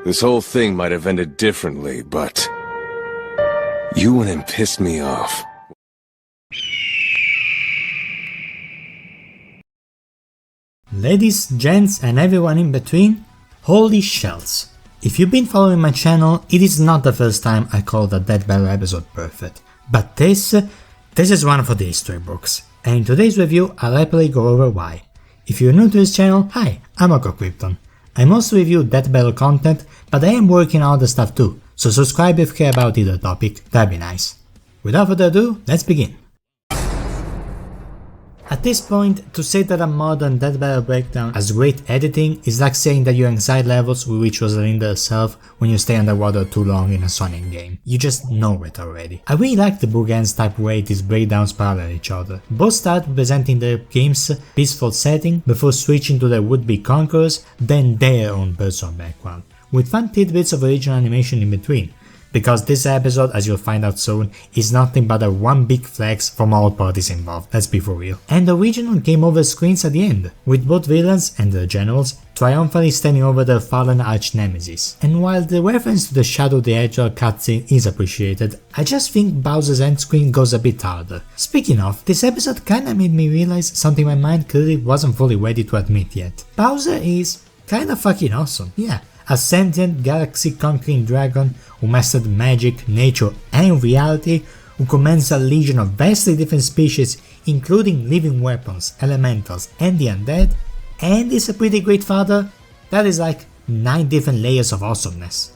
This whole thing might have ended differently, but you went and pissed me off. Ladies, gents and everyone in between, holy shells. If you've been following my channel, it is not the first time I called a Dead Battle episode perfect. But this is one for the history books, and in today's review I'll happily go over why. If you're new to this channel, hi, I'm Krypton. I mostly review Death Battle content, but I am working on other stuff too, so subscribe if you care about either topic, that'd be nice. Without further ado, let's begin. At this point, to say that a modern Death Battle breakdown has great editing is like saying that your anxiety levels will reach Rosalinda herself when you stay underwater too long in a Sonic game. You just know it already. I really like the bookends type way these breakdowns parallel each other. Both start presenting the game's peaceful setting before switching to their would-be conquerors, then their own personal background, with fun tidbits of original animation in between. Because this episode, as you'll find out soon, is nothing but a one big flex from all parties involved, let's be for real. And the original game over screens at the end, with both villains and their generals triumphantly standing over their fallen arch-nemesis. And while the reference to the Shadow the Hedgehog cutscene is appreciated, I just think Bowser's end screen goes a bit harder. Speaking of, this episode kinda made me realize something my mind clearly wasn't fully ready to admit yet. Bowser is kinda fucking awesome, yeah. A sentient, galaxy-conquering dragon who mastered magic, nature and reality, who commands a legion of vastly different species including living weapons, elementals and the undead, and is a pretty great father, that is like 9 different layers of awesomeness.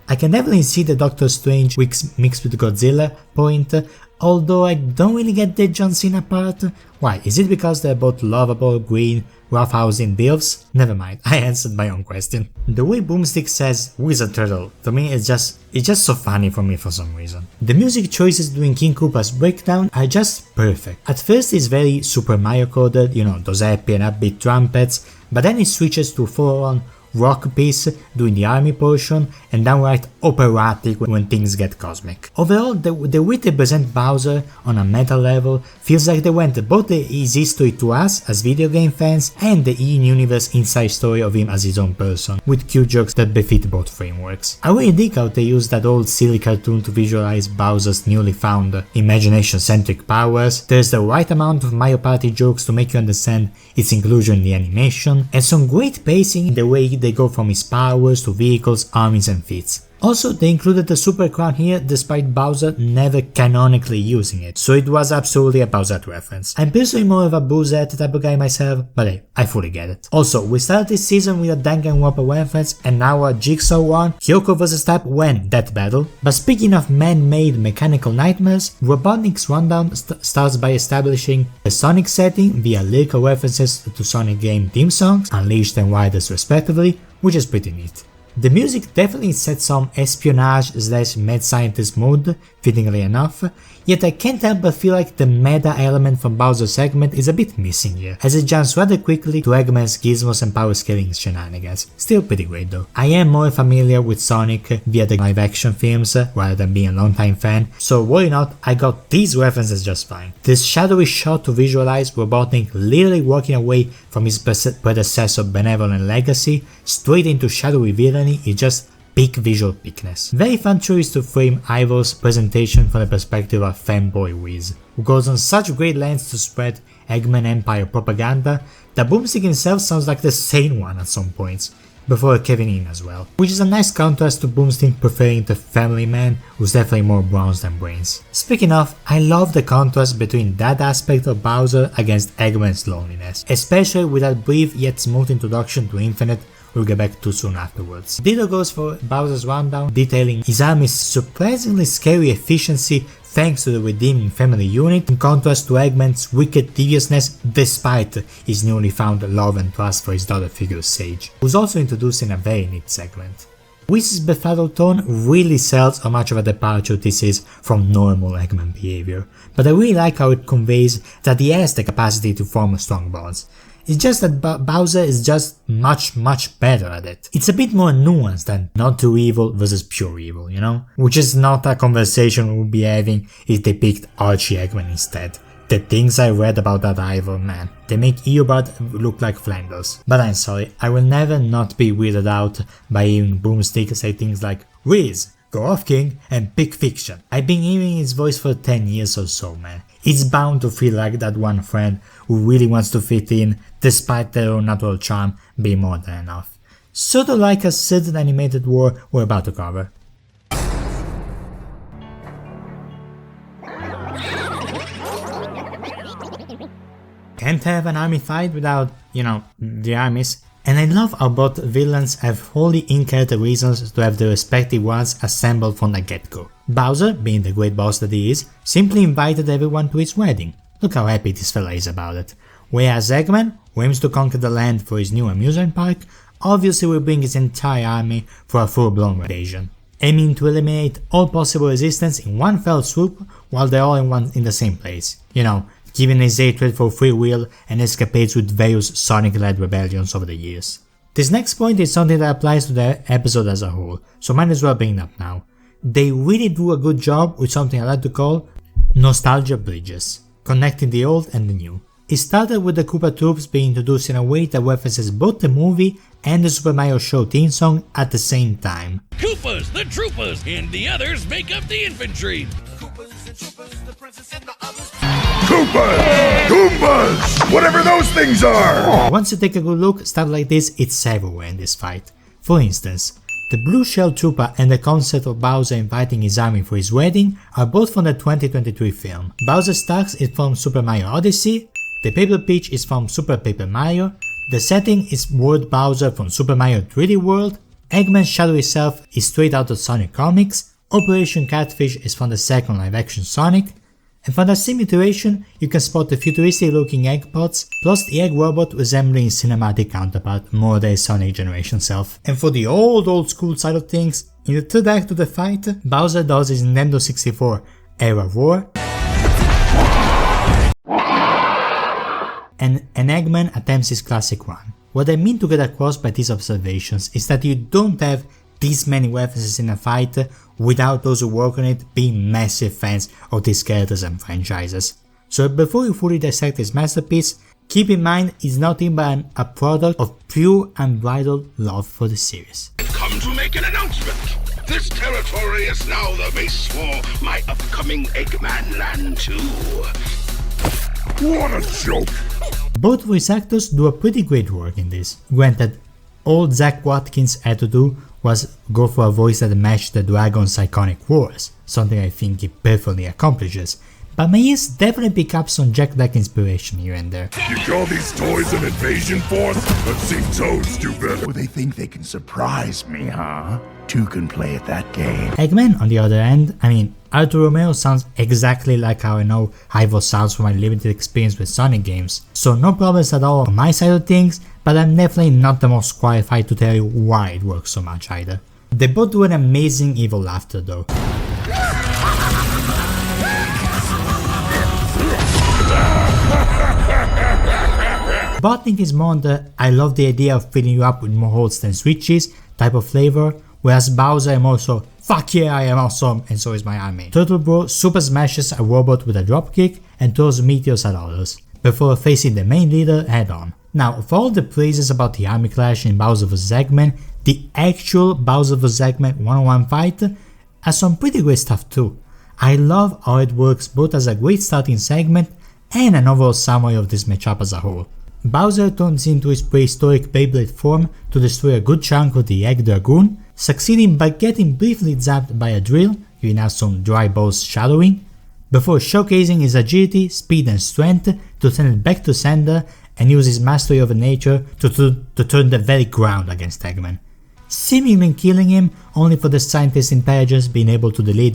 I can definitely see the Doctor Strange mixed with Godzilla point, although I don't really get the John Cena part. Why, is it because they're both lovable, green, roughhousing dilfs? Never mind, I answered my own question. The way Boomstick says Wizard Turtle, to me it's just so funny for me for some reason. The music choices during King Koopa's breakdown are just perfect. At first it's very Super Mario coded, you know, those happy and upbeat trumpets, but then it switches to full-on rock piece during the army portion and downright operatic when things get cosmic. Overall, the way they present Bowser on a meta level feels like they went both his history to us as video game fans and the in-universe inside story of him as his own person, with cute jokes that befit both frameworks. I really dig how they use that old silly cartoon to visualize Bowser's newly found imagination-centric powers. There's the right amount of Mario Party jokes to make you understand its inclusion in the animation, and some great pacing in the way they go from his powers to vehicles, armies and feats. Also, they included the Super Crown here despite Bowser never canonically using it, so it was absolutely a Bowser reference. I'm personally more of a Boozette type of guy myself, but hey, I fully get it. Also, we started this season with a Danganronpa reference and now a Jigsaw one, Kyoko vs. Tap when Death Battle. But speaking of man-made mechanical nightmares, Robotnik's rundown starts by establishing the Sonic setting via lyrical references to Sonic game theme songs, Unleashed and Riders respectively, which is pretty neat. The music definitely sets some espionage/mad scientist mode, fittingly enough, yet I can't help but feel like the meta element from Bowser's segment is a bit missing here, as it jumps rather quickly to Eggman's gizmos and power scaling shenanigans. Still pretty great though. I am more familiar with Sonic via the live action films rather than being a longtime fan, so worry not, I got these references just fine. This shadowy shot to visualize Robotnik literally walking away from his predecessor benevolent legacy straight into shadowy villainy is just peak visual peakness. Very fun choice to frame Ivor's presentation from the perspective of fanboy Wiz, who goes on such great lengths to spread Eggman Empire propaganda that Boomstick himself sounds like the sane one at some points, before caving in as well, which is a nice contrast to Boomstick preferring the family man who's definitely more bronze than brains. Speaking of, I love the contrast between that aspect of Bowser against Eggman's loneliness, especially with that brief yet smooth introduction to Infinite we'll get back to soon afterwards. Ditto goes for Bowser's rundown, detailing his army's surprisingly scary efficiency thanks to the redeeming family unit, in contrast to Eggman's wicked deviousness despite his newly found love and trust for his daughter figure Sage, who's also introduced in a very neat segment. Wiz's befuddled tone really sells how much of a departure this is from normal Eggman behavior, but I really like how it conveys that he has the capacity to form strong bonds. It's just that Bowser is just much better at it. It's a bit more nuanced than not too evil versus pure evil, you know? Which is not a conversation we'll be having if they picked Archie Eggman instead. The things I read about that rival, man, they make Eobard look like Flanders. But I'm sorry, I will never not be weirded out by hearing Broomstick say things like Riz, go off king, and pick fiction. I've been hearing his voice for 10 years or so, man. It's bound to feel like that one friend who really wants to fit in, despite their own natural charm being more than enough. Sort of like a certain animated war we're about to cover. Can't have an army fight without, the armies. And I love how both villains have wholly in-character reasons to have their respective ones assembled from the get-go. Bowser, being the great boss that he is, simply invited everyone to his wedding. Look how happy this fella is about it. Whereas Eggman, who aims to conquer the land for his new amusement park, obviously will bring his entire army for a full-blown invasion, aiming to eliminate all possible resistance in one fell swoop while they're all in the same place. Given his hatred for free will and escapades with various Sonic-led rebellions over the years. This next point is something that applies to the episode as a whole, so might as well bring it up now. They really do a good job with something I like to call nostalgia bridges, connecting the old and the new. It started with the Koopa Troops being introduced in a way that references both the movie and the Super Mario Show theme song at the same time. Koopas, the Troopas, and the others make up the infantry. Koopas! Goombas! Whatever those things are! Once you take a good look, stuff like this, it's everywhere in this fight. For instance, the Blue Shell Trooper and the concept of Bowser inviting his army for his wedding are both from the 2023 film. Bowser Starks is from Super Mario Odyssey, the Paper Peach is from Super Paper Mario, the setting is World Bowser from Super Mario 3D World, Eggman's shadowy self is straight out of Sonic Comics, Operation Catfish is from the second live-action Sonic, and for the same iteration, you can spot the futuristic looking egg pods, plus the egg robot resembling his cinematic counterpart, more than his Sonic generation self. And for the old school side of things, in the third act of the fight, Bowser does his Nintendo 64 era war, and Eggman attempts his classic one. What I mean to get across by these observations is that you don't have this many references in a fight without those who work on it being massive fans of these characters and franchises. So before you fully dissect this masterpiece, keep in mind it's not even a product of pure unbridled love for the series. I've come to make an announcement. This territory is now the base for my upcoming Eggman Land 2. What a joke! Both voice actors do a pretty great work in this. Granted, all Zach Watkins had to do was go for a voice that matched the dragon's iconic roars, something I think he perfectly accomplishes, but my ears definitely pick up some Jack Black inspiration here and there. You call these toys an invasion force? Let's see Toads do better. Well, they think they can surprise me, huh? Two can play at that game. Eggman, on the other hand, Arthur Romero sounds exactly like how I know Ivo sounds from my limited experience with Sonic games, so no problems at all on my side of things, but I'm definitely not the most qualified to tell you why it works so much either. They both do an amazing evil laughter though. Botnik is more on the I love the idea of filling you up with more holes than switches type of flavor, whereas Bowser am also fuck yeah I am awesome and so is my army. Turtle Bro super smashes a robot with a dropkick and throws meteors at others, before facing the main leader head on. Now, for all the praises about the army clash in Bowser vs Eggman, the actual Bowser vs Eggman one-on-one fight has some pretty great stuff too. I love how it works both as a great starting segment and an overall summary of this matchup as a whole. Bowser turns into his prehistoric Beyblade form to destroy a good chunk of the Egg Dragoon, succeeding by getting briefly zapped by a drill, giving us some dry balls shadowing, before showcasing his agility, speed and strength to turn it back to sender and use his mastery over nature to turn the very ground against Eggman, seemingly killing him only for the scientist's intelligence being able to delay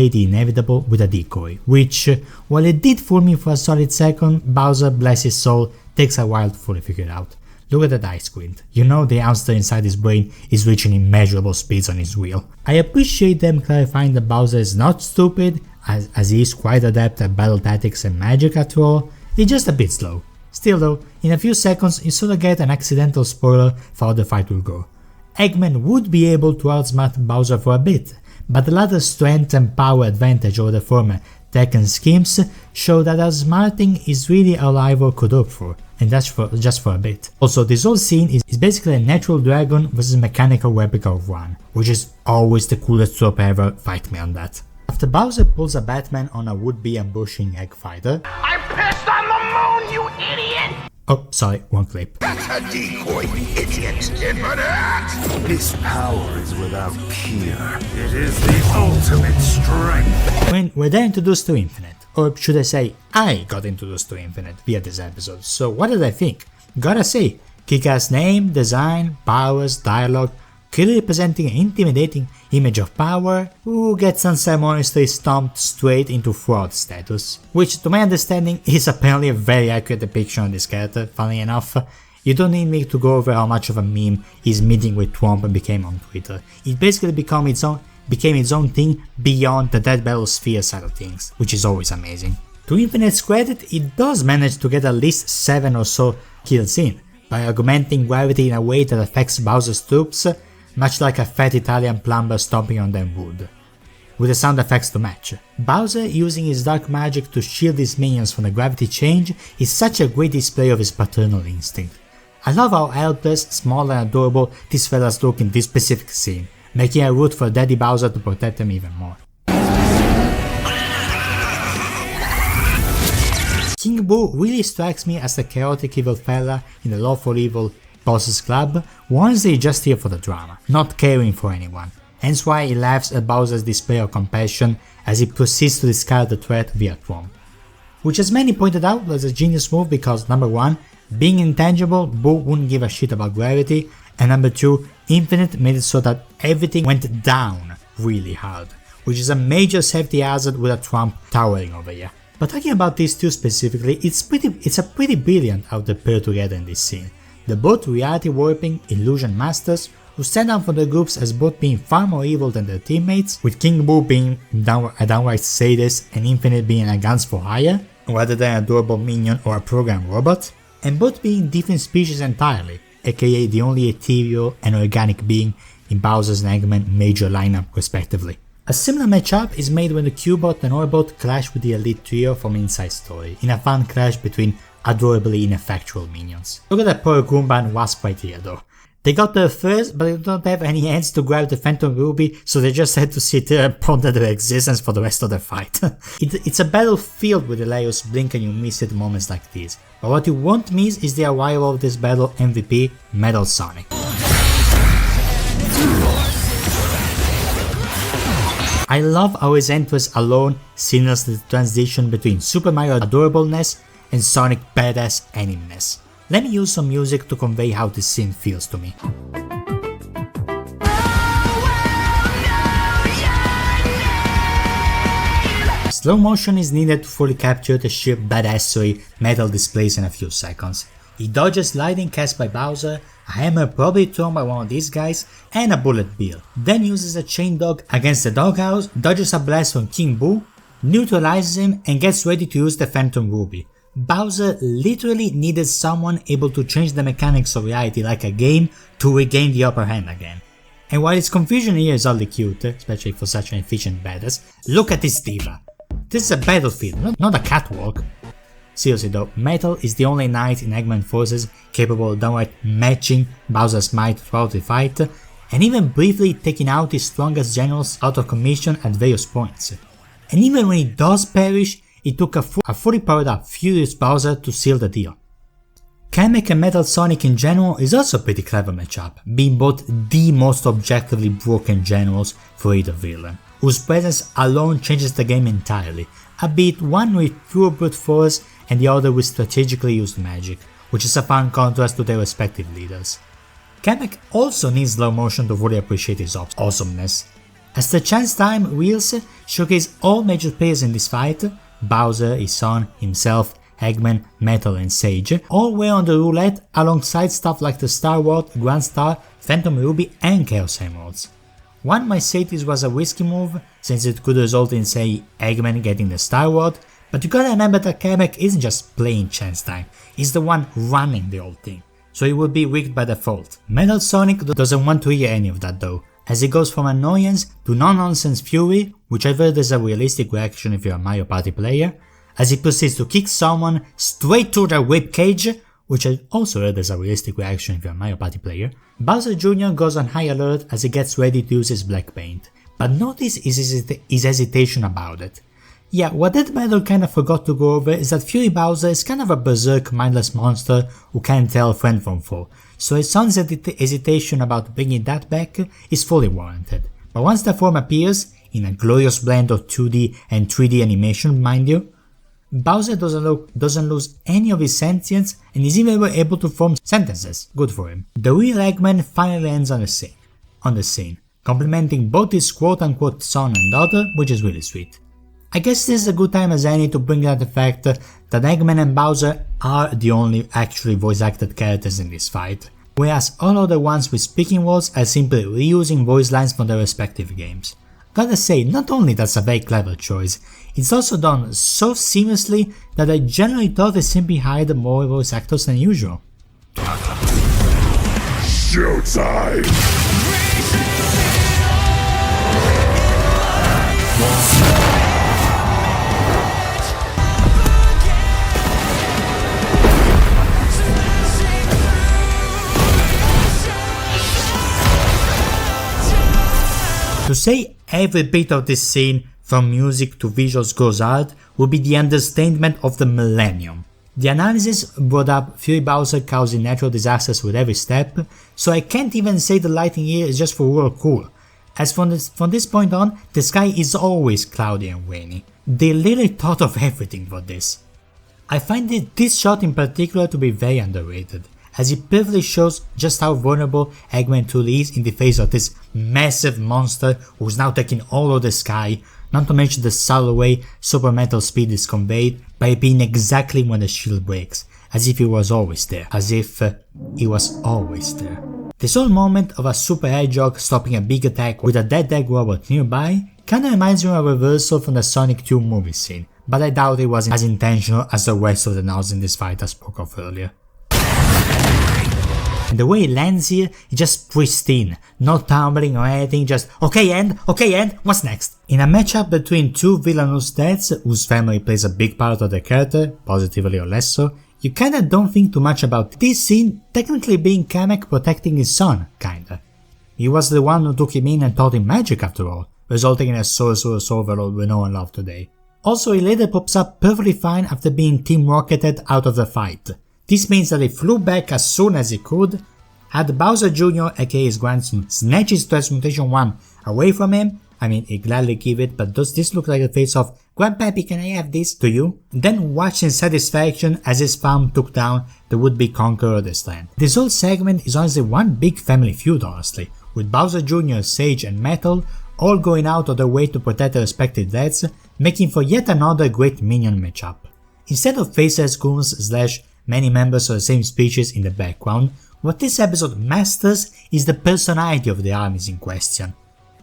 the inevitable with a decoy, which, while it did fool me for a solid second, Bowser, bless his soul, takes a while to fully figure it out. Look at that eye squint, you know the hamster inside his brain is reaching immeasurable speeds on his wheel. I appreciate them clarifying that Bowser is not stupid, as he is quite adept at battle tactics and magic after all, he's just a bit slow. Still though, in a few seconds you sort of get an accidental spoiler for how the fight will go. Eggman would be able to outsmart Bowser for a bit, but the latter's strength and power advantage over the former tech and schemes show that outsmarting is really all Ivor could hope for, and that's just for a bit. Also, this whole scene is basically a natural dragon versus mechanical replica of one, which is always the coolest trope ever, fight me on that. After Bowser pulls a Batman on a would-be ambushing egg fighter... I'm pissed on the moon, you idiot! Oh, sorry, one clip. That's a decoy, idiot! Infinite! This power is without peer. It is the ultimate strength. When we're then introduced to Infinite, or should I say, I got introduced to Infinite via this episode, so what did I think? Gotta say, kick-ass name, design, powers, dialogue, clearly presenting an intimidating image of power, who gets unceremoniously stomped straight into fraud status, which to my understanding is apparently a very accurate depiction of this character, funnily enough. You don't need me to go over how much of a meme his meeting with Trump became on Twitter. It basically became its own thing beyond the Dead Battle sphere side of things, which is always amazing. To Infinite's credit, it does manage to get at least 7 or so kills in, by augmenting gravity in a way that affects Bowser's troops, much like a fat Italian plumber stomping on them wood, with the sound effects to match. Bowser using his dark magic to shield his minions from the gravity change is such a great display of his paternal instinct. I love how helpless, small and adorable these fellas look in this specific scene, making a root for Daddy Bowser to protect them even more. King Boo really strikes me as the chaotic evil fella in the Lawful Evil Bosses Club, who honestly is just here for the drama, not caring for anyone, hence why he laughs at Bowser's display of compassion as he proceeds to discard the threat via Trump. Which, as many pointed out, was a genius move because number 1, being intangible, Boo wouldn't give a shit about gravity, and number 2, Infinite made it so that everything went down really hard, which is a major safety hazard with a Trump towering over you. But talking about these two specifically, it's a pretty brilliant how they pair together in this scene. They're both reality warping illusion masters who stand out for their groups as both being far more evil than their teammates, with King Boo being a downright sadist and Infinite being a guns for hire, rather than an adorable minion or a programmed robot, and both being different species entirely, aka the only ethereal and organic being in Bowser's and Eggman major lineup respectively. A similar matchup is made when the Q-Bot and Orbot clash with the Elite Trio from Inside Story, in a fun clash between adorably ineffectual minions. Look at that poor Goomba and Wasp right here though. They got there first, but they don't have any hands to grab the Phantom Ruby, so they just had to sit there and ponder their existence for the rest of the fight. It's a battle filled with hilarious blink and you miss it moments like these, but what you won't miss is the arrival of this battle MVP, Metal Sonic. I love how his entrance alone signals the transition between Super Mario adorableness and Sonic badass animiness. Let me use some music to convey how this scene feels to me. Slow motion is needed to fully capture the sheer badassery Metal displays in a few seconds. He dodges lightning cast by Bowser, a hammer probably thrown by one of these guys, and a bullet bill. Then uses a chain dog against the doghouse, dodges a blast from King Boo, neutralizes him and gets ready to use the Phantom Ruby. Bowser literally needed someone able to change the mechanics of reality like a game to regain the upper hand again. And while his confusion here is oddly cute, especially for such an efficient badass, look at this diva. This is a battlefield, not a catwalk. Seriously though, Metal is the only knight in Eggman forces capable of downright matching Bowser's might throughout the fight, and even briefly taking out his strongest generals out of commission at various points. And even when he does perish, it took a fully powered up furious Bowser to seal the deal. Kamek and Metal Sonic in general is also a pretty clever matchup, being both the most objectively broken generals for either villain, whose presence alone changes the game entirely, albeit one with pure brute force and the other with strategically used magic, which is a fun contrast to their respective leaders. Kamek also needs slow motion to fully appreciate his awesomeness. As the chance time wheels showcase all major players in this fight, Bowser, his son, himself, Eggman, Metal and Sage, all were on the roulette alongside stuff like the Star Ward, Grand Star, Phantom Ruby and Chaos Emeralds. One might say this was a risky move, since it could result in say Eggman getting the Star Ward, but you gotta remember that Kamek isn't just playing chance time, he's the one running the whole thing, so it would be rigged by default. Metal Sonic doesn't want to hear any of that though, as it goes from annoyance to no-nonsense fury, which I've heard is a realistic reaction if you're a Mario Party player, as he proceeds to kick someone straight through their ribcage, which I also heard is a realistic reaction if you're a Mario Party player. Bowser Jr. goes on high alert as he gets ready to use his black paint, but notice his hesitation about it. Yeah, what that battle kinda forgot to go over is that Fury Bowser is kind of a berserk mindless monster who can't tell friend from foe, so his son's hesitation about bringing that back is fully warranted. But once the form appears, in a glorious blend of 2D and 3D animation mind you, Bowser doesn't lose any of his sentience and is even able to form sentences, good for him. The real Eggman finally ends on the scene, complimenting both his quote-unquote son and daughter, which is really sweet. I guess this is a good time as any to bring out the fact that Eggman and Bowser are the only actually voice acted characters in this fight, whereas all other ones with speaking roles are simply reusing voice lines from their respective games. Gotta say, not only that's a very clever choice, it's also done so seamlessly that I generally thought they simply hired more voice actors than usual. Showtime! To say every bit of this scene, from music to visuals, goes hard would be the understatement of the millennium. The analysis brought up Fury Bowser causing natural disasters with every step, so I can't even say the lighting here is just for real cool, as from this point on, the sky is always cloudy and rainy. They literally thought of everything for this. I find this shot in particular to be very underrated, as it perfectly shows just how vulnerable Eggman truly is in the face of this massive monster who's now taking all of the sky, not to mention the subtle way super metal speed is conveyed by being exactly when the shield breaks, as if he was always there, This whole moment of a super hedgehog stopping a big attack with a dead egg robot nearby kinda reminds me of a reversal from the Sonic 2 movie scene, but I doubt it was as intentional as the rest of the nods in this fight I spoke of earlier. And the way it lands here is just pristine, no tumbling or anything, just okay end, what's next? In a matchup between two villainous dads whose family plays a big part of the character, positively or less so, you kinda don't think too much about this scene technically being Kamek protecting his son, kinda. He was the one who took him in and taught him magic after all, resulting in a sorcerer's overlord we know and love today. Also, he later pops up perfectly fine after being team rocketed out of the fight. This means that he flew back as soon as he could, had Bowser Jr. aka his grandson snatch his Transmutation 1 away from him, I mean he'd gladly give it, but does this look like the face of "Grandpappy, can I have this?" to you? Then watched in satisfaction as his farm took down the would-be conqueror of this land. This whole segment is honestly one big family feud honestly, with Bowser Jr., Sage and Metal all going out of their way to protect their respective dads, making for yet another great minion matchup. Instead of faceless goons / many members of the same species in the background, what this episode masters is the personality of the armies in question,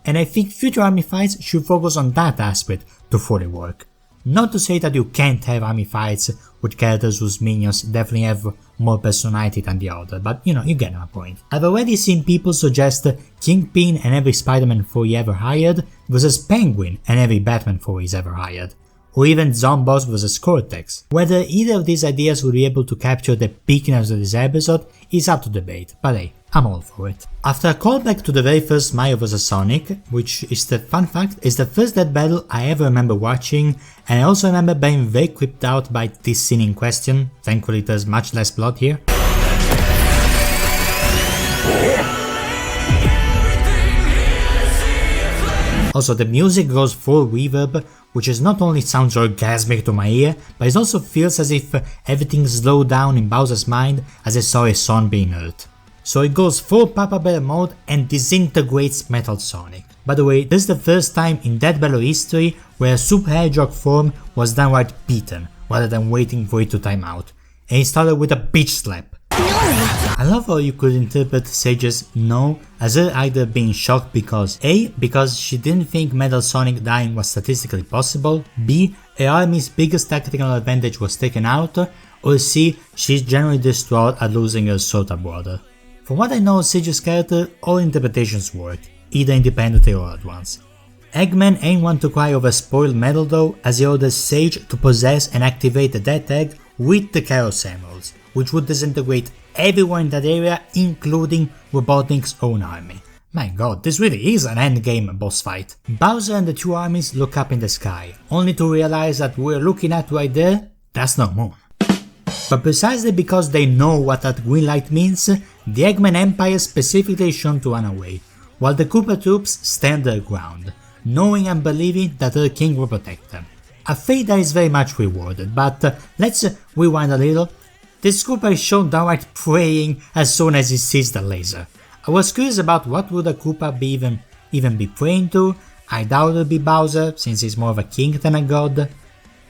and I think future army fights should focus on that aspect to fully work. Not to say that you can't have army fights with characters whose minions definitely have more personality than the other, but you get my point. I've already seen people suggest Kingpin and every Spider-Man 4 he ever hired versus Penguin and every Batman 4 he's ever hired, or even Zomboss vs Cortex. Whether either of these ideas will be able to capture the peakiness of this episode is up to debate, but hey, I'm all for it. After a callback to the very first Mario vs Sonic, which is the fun fact is the first dead battle I ever remember watching, and I also remember being very creeped out by this scene in question, thankfully there's much less blood here. Also, the music goes full reverb, which is not only sounds orgasmic to my ear, but it also feels as if everything slowed down in Bowser's mind as he saw his son being hurt. So it goes full Papa Bear mode and disintegrates Metal Sonic. By the way, this is the first time in Dead Battle history where a Super Hedgehog form was downright beaten, rather than waiting for it to time out, and it started with a bitch slap. I love how you could interpret Sage's no as her either being shocked because A. because she didn't think Metal Sonic dying was statistically possible, B. her army's biggest tactical advantage was taken out, or C. she's generally distraught at losing her Sota brother. From what I know of Sage's character, all interpretations work. either independently or at once. Eggman ain't one to cry over spoiled metal though, as he orders Sage to possess and activate the Death Egg with the Chaos Emeralds, which would disintegrate everyone in that area, including Robotnik's own army. My god, this really is an endgame boss fight. Bowser and the two armies look up in the sky, only to realize that we're looking at right there, that's no moon. But precisely because they know what that green light means, the Eggman Empire specifically is shown to run away, while the Koopa troops stand their ground, knowing and believing that their king will protect them. A fate that is very much rewarded, but let's rewind a little. This Koopa is shown downright praying as soon as he sees the laser. I was curious about what would a Koopa be even be praying to. I doubt it would be Bowser, since he's more of a king than a god.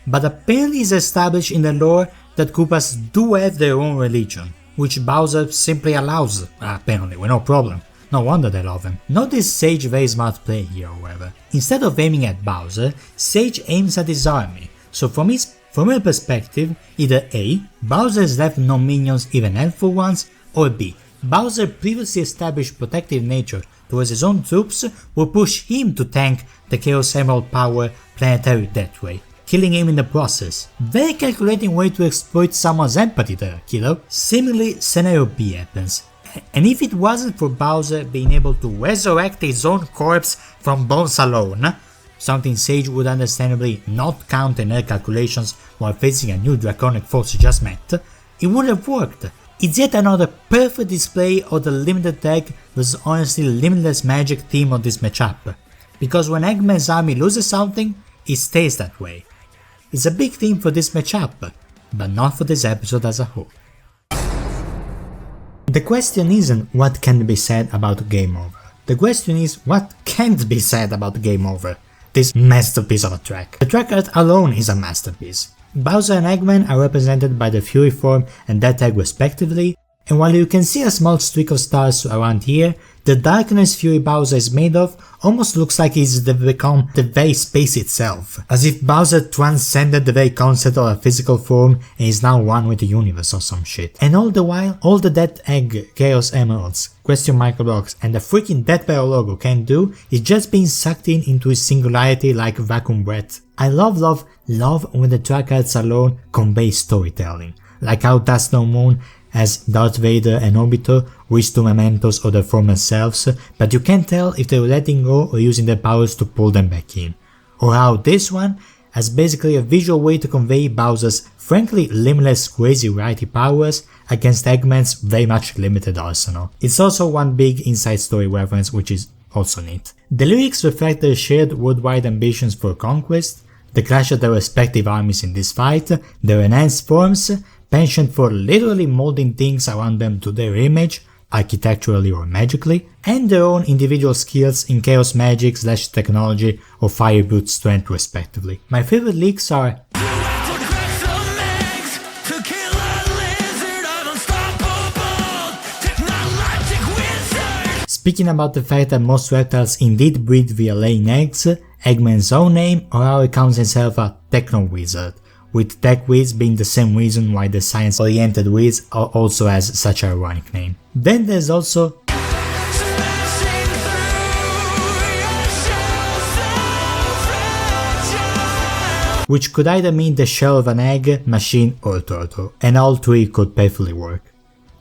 But apparently it's established in the lore that Koopas do have their own religion, which Bowser simply allows, apparently, with no problem. No wonder they love him. Notice Sage very smart play here, however. Instead of aiming at Bowser, Sage aims at his army, so from her perspective, either A, Bowser has left no minions, even helpful ones, or B, Bowser previously established protective nature towards his own troops will push him to tank the Chaos Emerald power planetary that way, killing him in the process. Very calculating way to exploit someone's empathy there, kiddo. Similarly, scenario B happens. And if it wasn't for Bowser being able to resurrect his own corpse from bones alone, something Sage would understandably not count in her calculations while facing a new draconic force she just met, it would have worked. It's yet another perfect display of the limited tech versus honestly limitless magic theme of this matchup, because when Eggman's army loses something, it stays that way. It's a big theme for this matchup, but not for this episode as a whole. The question isn't what can be said about Game Over. The question is what can't be said about Game Over, this masterpiece of a track. The track art alone is a masterpiece. Bowser and Eggman are represented by the Fury form and Death Egg respectively, and while you can see a small streak of stars around here, the darkness Fury Bowser is made of almost looks like he's become the very space itself, as if Bowser transcended the very concept of a physical form and is now one with the universe or some shit. And all the while, all the Death Egg, Chaos Emeralds, question mark blocks and the freaking Death Barrel logo can do is just being sucked into his singularity like vacuum breath. I love when the track arts alone convey storytelling, like how Dust No Moon as Darth Vader and Obito wish to mementos of their former selves, but you can't tell if they're letting go or using their powers to pull them back in. Or how this one has basically a visual way to convey Bowser's frankly limitless crazy variety powers against Eggman's very much limited arsenal. It's also one big inside story reference which is also neat. The lyrics reflect their shared worldwide ambitions for conquest, the clash of their respective armies in this fight, their enhanced forms, penchant for literally molding things around them to their image, architecturally or magically, and their own individual skills in chaos magic / technology or fire brute strength respectively. My favorite leaks are speaking about the fact that most reptiles indeed breed via laying eggs, Eggman's own name, or how he counts himself a techno-wizard, with tech whiz being the same reason why the science-oriented whiz also has such an ironic name. Then there's also which could either mean the shell of an egg, machine or turtle, and all three could perfectly work.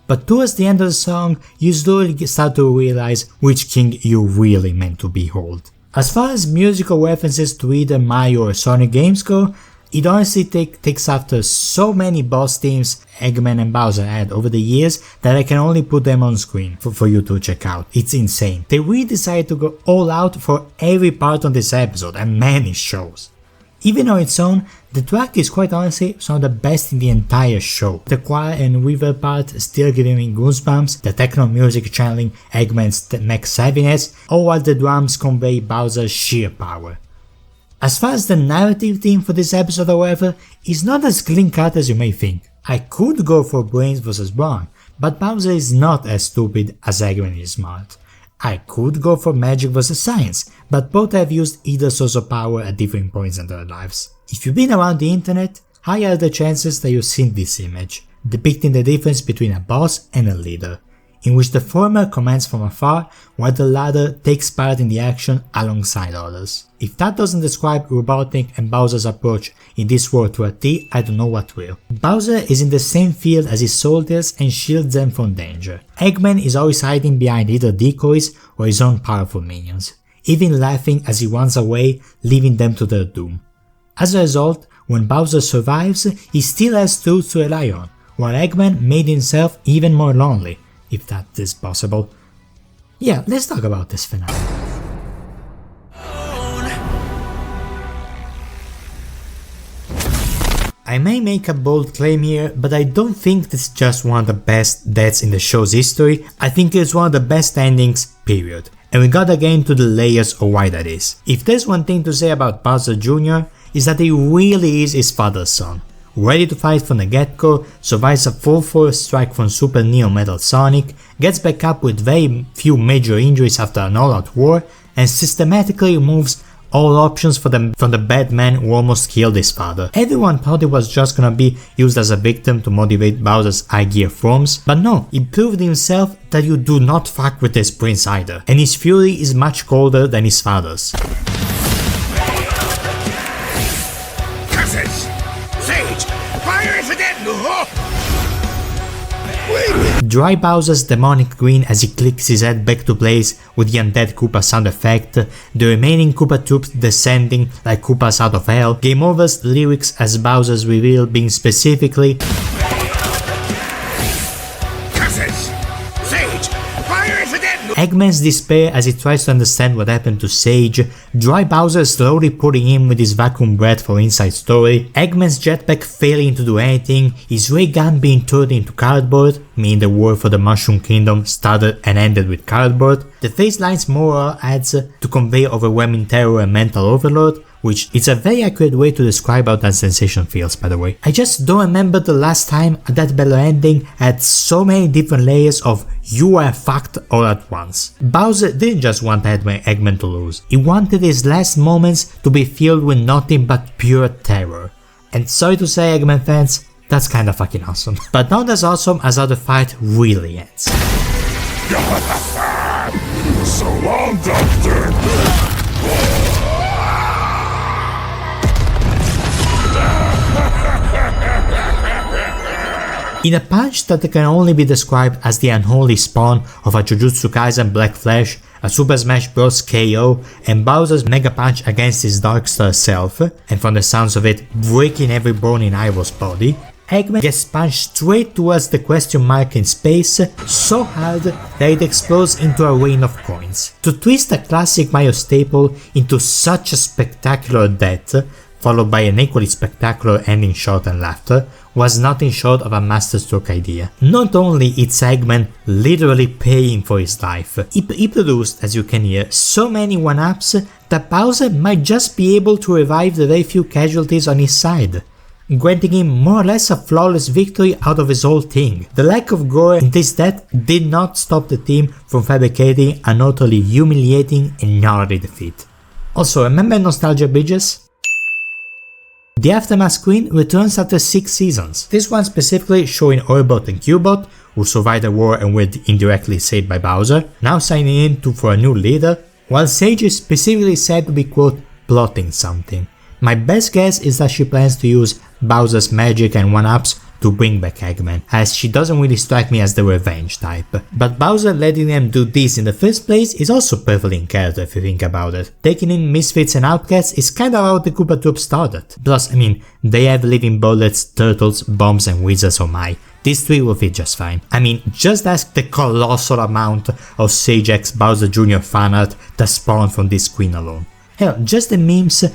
But towards the end of the song, you slowly start to realize which king you really meant to behold. As far as musical references to either Mario or Sonic games go, it honestly takes after so many boss themes Eggman and Bowser had over the years that I can only put them on screen for you to check out. It's insane. They really decided to go all out for every part of this episode, and man, it shows. Even on its own, the track is quite honestly some of the best in the entire show. The choir and reverb part still giving me goosebumps, the techno music channeling Eggman's mech savviness, all while the drums convey Bowser's sheer power. As far as the narrative theme for this episode however, is not as clean cut as you may think. I could go for brains versus brawn, but Bowser is not as stupid as Eggman is smart. I could go for magic versus science, but both have used either source of power at different points in their lives. If you've been around the internet, high are the chances that you've seen this image, depicting the difference between a boss and a leader. in which the former commands from afar while the latter takes part in the action alongside others. If that doesn't describe Robotnik and Bowser's approach in this world to a T, I don't know what will. Bowser is in the same field as his soldiers and shields them from danger. Eggman is always hiding behind either decoys or his own powerful minions, even laughing as he runs away, leaving them to their doom. As a result, when Bowser survives, he still has troops to rely on, while Eggman made himself even more lonely, if that is possible. Yeah, let's talk about this finale. I may make a bold claim here, but I don't think this is just one of the best deaths in the show's history. I think it's one of the best endings, period. And we gotta get into the layers of why that is. If there's one thing to say about Bowser Jr., is that he really is his father's son. Ready to fight from the get-go, survives a full force strike from Super Neo Metal Sonic, gets back up with very few major injuries after an all-out war, and systematically removes all options from the bad man who almost killed his father. Everyone thought it was just gonna be used as a victim to motivate Bowser's high gear forms, but no, he proved himself that you do not fuck with this prince either, and his fury is much colder than his father's. Dry Bowser's demonic grin as he clicks his head back to place with the undead Koopa sound effect, the remaining Koopa troops descending like Koopas out of hell, Game Over's lyrics as Bowser's reveal being specifically Eggman's despair as he tries to understand what happened to Sage, Dry Bowser slowly putting him with his vacuum breath for inside story, Eggman's jetpack failing to do anything, his ray gun being turned into cardboard, meaning the war for the Mushroom Kingdom started and ended with cardboard, the face line's moral adds to convey overwhelming terror and mental overload, which is a very accurate way to describe how that sensation feels, by the way. I just don't remember the last time a Death Battle ending had so many different layers of you are fucked all at once. Bowser didn't just want Eggman to lose, he wanted his last moments to be filled with nothing but pure terror. And sorry to say, Eggman fans, that's kinda fucking awesome. But not as awesome as how the fight really ends. So long, Doctor! In a punch that can only be described as the unholy spawn of a Jujutsu Kaisen Black Flash, a Super Smash Bros. KO, and Bowser's Mega Punch against his Darkstar self, and from the sounds of it, breaking every bone in Iroh's body, Eggman gets punched straight towards the question mark in space, so hard that it explodes into a rain of coins. To twist a classic Mario staple into such a spectacular death, followed by an equally spectacular ending shot and laughter, was nothing short of a masterstroke idea. Not only is Eggman literally paying for his life, he produced, as you can hear, so many one-ups that Bowser might just be able to revive the very few casualties on his side, granting him more or less a flawless victory out of his whole thing. The lack of gore in this death did not stop the team from fabricating an utterly humiliating and gnarly defeat. Also, remember Nostalgia Bridges? The Aftermath screen returns after 6 seasons, this one specifically showing Orbot and Cubot, who survived the war and were indirectly saved by Bowser, now signing in for a new leader, while Sage is specifically said to be quote, plotting something. My best guess is that she plans to use Bowser's magic and one-ups to bring back Eggman, as she doesn't really strike me as the revenge type. But Bowser letting them do this in the first place is also perfectly in character if you think about it. Taking in misfits and outcasts is kinda how the Koopa Troop started. Plus, I mean, they have living bullets, turtles, bombs and wizards oh my. These 3 will fit just fine. I mean, just ask the colossal amount of Sage X Bowser Jr. fanart that spawned from this screen alone. Hell, just the memes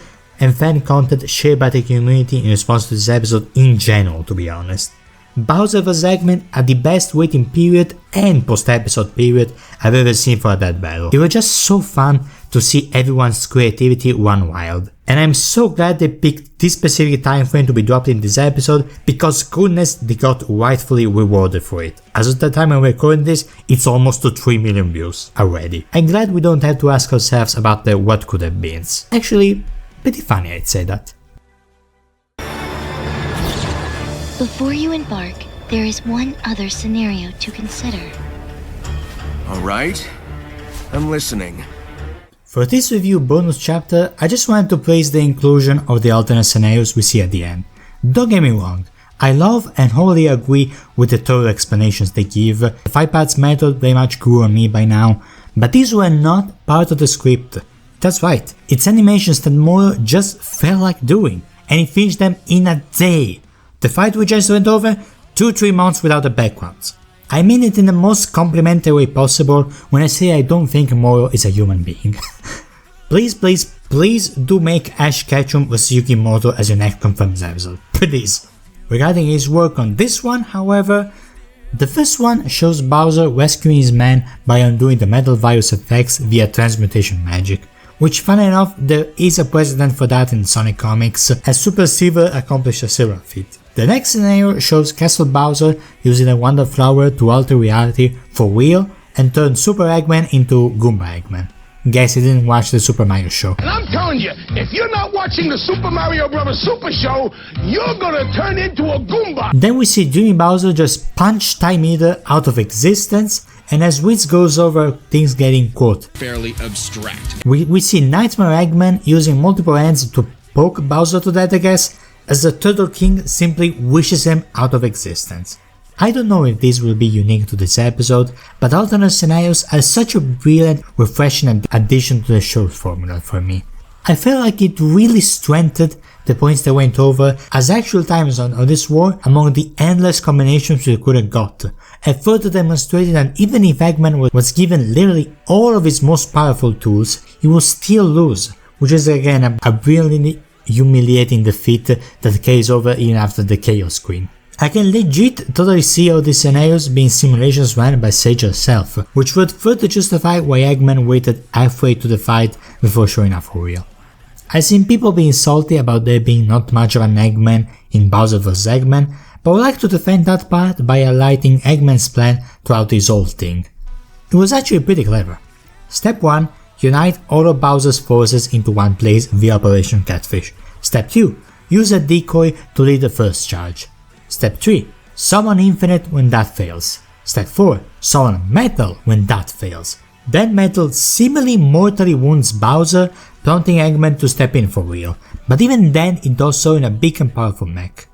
and fan content shared by the community in response to this episode in general, to be honest. Bowser vs Eggman are the best waiting period and post-episode period I've ever seen for a Death Battle. They were just so fun to see everyone's creativity run wild. And I'm so glad they picked this specific time frame to be dropped in this episode, because goodness, they got rightfully rewarded for it. As of the time I'm recording this, it's almost to 3 million views already. I'm glad we don't have to ask ourselves about the what could have beens. Actually, pretty funny I'd say that. Before you embark, there is one other scenario to consider. Alright, I'm listening. For this review bonus chapter, I just wanted to praise the inclusion of the alternate scenarios we see at the end. Don't get me wrong, I love and wholly agree with the thorough explanations they give. The 5 parts method very much grew on me by now, but these were not part of the script. That's right, it's animations that Moro just felt like doing, and he finished them in a day. The fight we just went over, 2-3 months without the backgrounds. I mean it in the most complimentary way possible when I say I don't think Moro is a human being. Please do make Ash Ketchum vs Yukimoto as your next confirmed episode, please. Regarding his work on this one, however, the first one shows Bowser rescuing his men by undoing the metal virus effects via transmutation magic, which funny enough there is a precedent for that in Sonic comics, as Super Silver accomplished a similar feat. The next scenario shows Castle Bowser using a Wonder Flower to alter reality for real and turn Super Eggman into Goomba Eggman. Guess he didn't watch the Super Mario show. And I'm telling you, if you're not watching the Super Mario Bros. Super Show, you're gonna turn into a Goomba! Then we see Jimmy Bowser just punch Time Eater out of existence, and as Witz goes over things getting quote Fairly abstract. we see Nightmare Eggman using multiple hands to poke Bowser to death, I guess, as the Turtle King simply wishes him out of existence. I don't know if this will be unique to this episode, but alternate scenarios are such a brilliant, refreshing addition to the show's formula for me. I felt like it really strengthened the points they went over, as actual times on this war among the endless combinations we could have got, and further demonstrated that even if Eggman was given literally all of his most powerful tools, he will still lose, which is again a brilliantly humiliating defeat that carries over even after the Chaos Queen. I can legit totally see all these scenarios being simulations run by Sage herself, which would further justify why Eggman waited halfway to the fight before showing up for real. I've seen people being salty about there being not much of an Eggman in Bowser vs Eggman, but I would like to defend that part by highlighting Eggman's plan throughout this whole thing. It was actually pretty clever. Step 1. Unite all of Bowser's forces into one place via Operation Catfish. Step 2. Use a decoy to lead the first charge. Step 3. Summon Infinite when that fails. Step 4. Summon Metal when that fails. Then Metal seemingly mortally wounds Bowser, prompting Eggman to step in for real, but even then it does so in a big and powerful mech.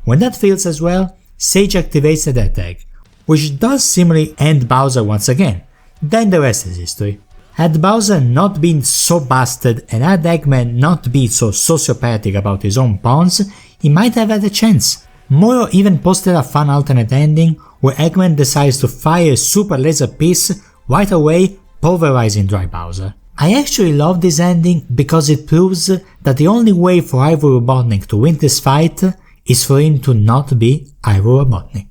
When that fails as well, Sage activates the Death Egg, which does seemingly end Bowser once again. Then the rest is history. Had Bowser not been so busted and had Eggman not be so sociopathic about his own pawns, he might have had a chance. Moro even posted a fun alternate ending where Eggman decides to fire a super laser piece right away, pulverizing Dry Bowser. I actually love this ending because it proves that the only way for Ivo Robotnik to win this fight is for him to not be Ivo Robotnik.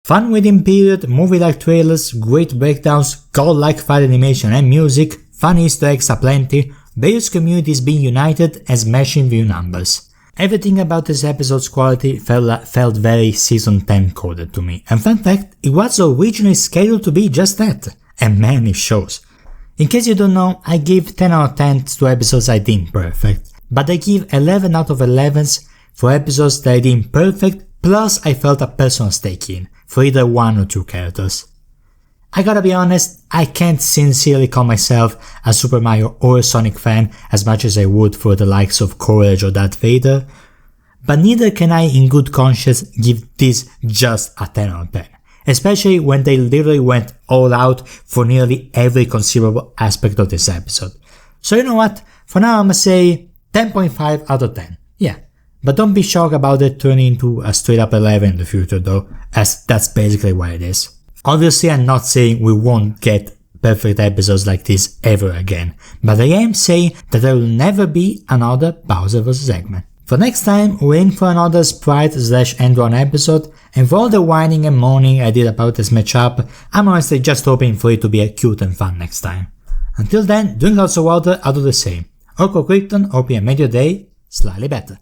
Fun within period, movie-like trailers, great breakdowns, god-like fight animation and music, fun easter eggs aplenty, various communities being united and smashing view numbers. Everything about this episode's quality felt very season 10 coded to me, and fun fact, it was originally scheduled to be just that, and man it shows. In case you don't know, I give 10 out of 10 to episodes I deem perfect, but I give 11 out of 11s for episodes that I deem perfect, plus I felt a personal stake in, for either one or two characters. I gotta be honest, I can't sincerely call myself a Super Mario or a Sonic fan as much as I would for the likes of Courage or Darth Vader, but neither can I in good conscience give this just a 10 out of 10, especially when they literally went all out for nearly every conceivable aspect of this episode. So you know what, for now I'ma say 10.5 out of 10, yeah. But don't be shocked about it turning into a straight up 11 in the future though, as that's basically what it is. Obviously I'm not saying we won't get perfect episodes like this ever again, but I am saying that there will never be another Bowser vs Eggman. For next time, we're in for another Sprite/End1 episode, and for all the whining and moaning I did about this matchup, I'm honestly just hoping for it to be cute and fun next time. Until then, drink lots of water, I'll do the same. Orko Krypton, hope you made your day slightly better.